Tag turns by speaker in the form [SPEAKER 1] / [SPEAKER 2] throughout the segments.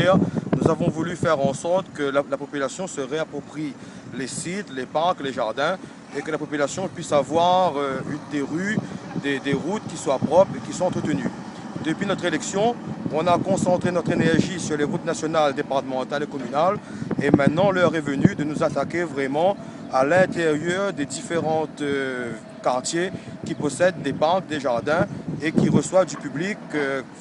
[SPEAKER 1] rivière, nous avons voulu faire en sorte que la population se réapproprie les sites, les parcs, les jardins et que la population puisse avoir des rues, des routes qui soient propres et qui soient entretenues. Depuis notre élection, on a concentré notre énergie sur les routes nationales, départementales et communales et maintenant l'heure est venue de nous attaquer vraiment à l'intérieur des différents quartiers qui possèdent des parcs, des jardins et qui reçoivent du public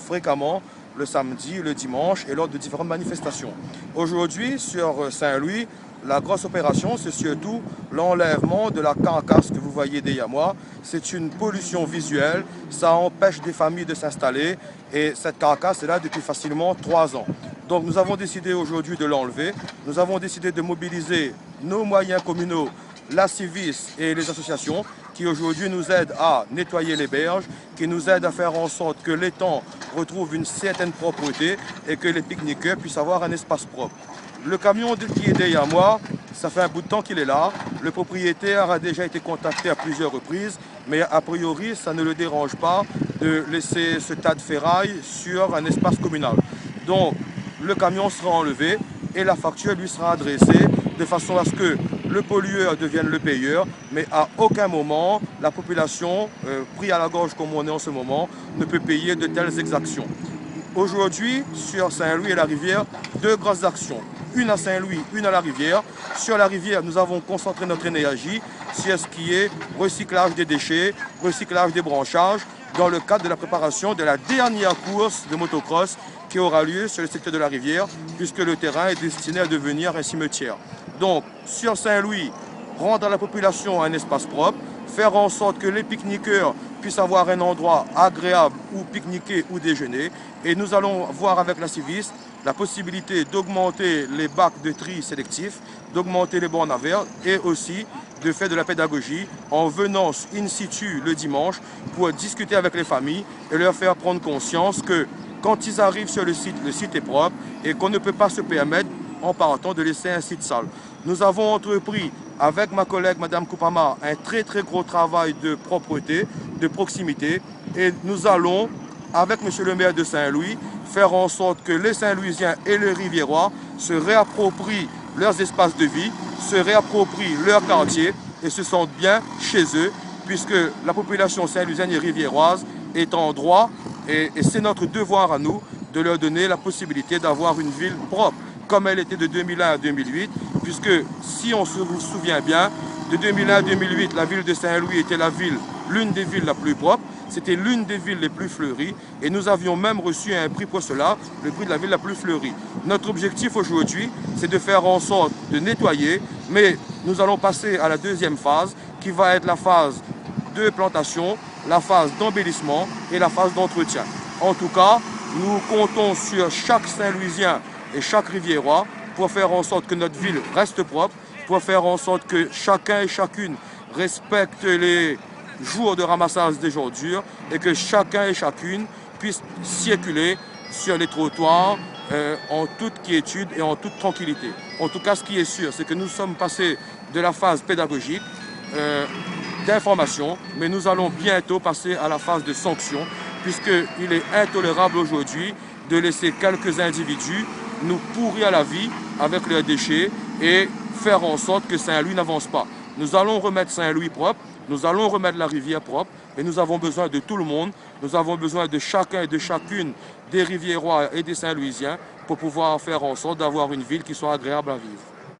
[SPEAKER 1] fréquemment le samedi, le dimanche et lors de différentes manifestations. Aujourd'hui, sur Saint-Louis, la grosse opération, c'est surtout l'enlèvement de la carcasse que vous voyez derrière moi. C'est une pollution visuelle, ça empêche des familles de s'installer et cette carcasse est là depuis facilement 3 ans. Donc nous avons décidé aujourd'hui de l'enlever. Nous avons décidé de mobiliser nos moyens communaux, la Civis et les associations qui aujourd'hui nous aident à nettoyer les berges, qui nous aident à faire en sorte que l'étang retrouve une certaine propreté et que les pique-niqueurs puissent avoir un espace propre. Le camion qui est derrière moi, ça fait un bout de temps qu'il est là. Le propriétaire a déjà été contacté à plusieurs reprises, mais a priori, ça ne le dérange pas de laisser ce tas de ferraille sur un espace communal. Donc, le camion sera enlevé et la facture lui sera adressée de façon à ce que le pollueur devienne le payeur, mais à aucun moment, la population, pris à la gorge comme on est en ce moment, ne peut payer de telles exactions. Aujourd'hui, sur Saint-Louis et la rivière, 2 grosses actions. Une à Saint-Louis, une à la rivière. Sur la rivière, nous avons concentré notre énergie sur ce qui est recyclage des déchets, recyclage des branchages, dans le cadre de la préparation de la dernière course de motocross qui aura lieu sur le secteur de la rivière, puisque le terrain est destiné à devenir un cimetière. Donc, sur Saint-Louis, rendre à la population un espace propre, faire en sorte que les pique-niqueurs puissent avoir un endroit agréable où pique-niquer ou déjeuner. Et nous allons voir avec la Civis la possibilité d'augmenter les bacs de tri sélectifs, d'augmenter les bornes à verre et aussi de faire de la pédagogie en venant in situ le dimanche pour discuter avec les familles et leur faire prendre conscience que quand ils arrivent sur le site est propre et qu'on ne peut pas se permettre en partant de laisser un site sale. Nous avons entrepris avec ma collègue Madame Koupama un très gros travail de propreté, de proximité et nous allons, avec Monsieur le maire de Saint-Louis, faire en sorte que les Saint-Louisiens et les Riviérois se réapproprient leurs espaces de vie, se réapproprient leur quartier et se sentent bien chez eux, puisque la population saint-louisienne et riviéroise est en droit et c'est notre devoir à nous de leur donner la possibilité d'avoir une ville propre, comme elle était de 2001 à 2008, puisque si on se souvient bien, de 2001 à 2008, la ville de Saint-Louis était l'une des villes la plus propre. C'était l'une des villes les plus fleuries et nous avions même reçu un prix pour cela, le prix de la ville la plus fleurie. Notre objectif aujourd'hui, c'est de faire en sorte de nettoyer, mais nous allons passer à la deuxième phase qui va être la phase de plantation, la phase d'embellissement et la phase d'entretien. En tout cas, nous comptons sur chaque Saint-Louisien et chaque Riviérois pour faire en sorte que notre ville reste propre, pour faire en sorte que chacun et chacune respecte les jours de ramassage des ordures et que chacun et chacune puisse circuler sur les trottoirs en toute quiétude et en toute tranquillité. En tout cas, ce qui est sûr, c'est que nous sommes passés de la phase pédagogique, d'information, mais nous allons bientôt passer à la phase de sanction, puisqu'il est intolérable aujourd'hui de laisser quelques individus nous pourrir la vie avec leurs déchets et faire en sorte que Saint-Louis n'avance pas. Nous allons remettre Saint-Louis propre, nous allons remettre la rivière propre, et nous avons besoin de tout le monde, nous avons besoin de chacun et de chacune des Riviérois et des Saint-Louisiens pour pouvoir faire en sorte d'avoir une ville qui soit agréable à vivre.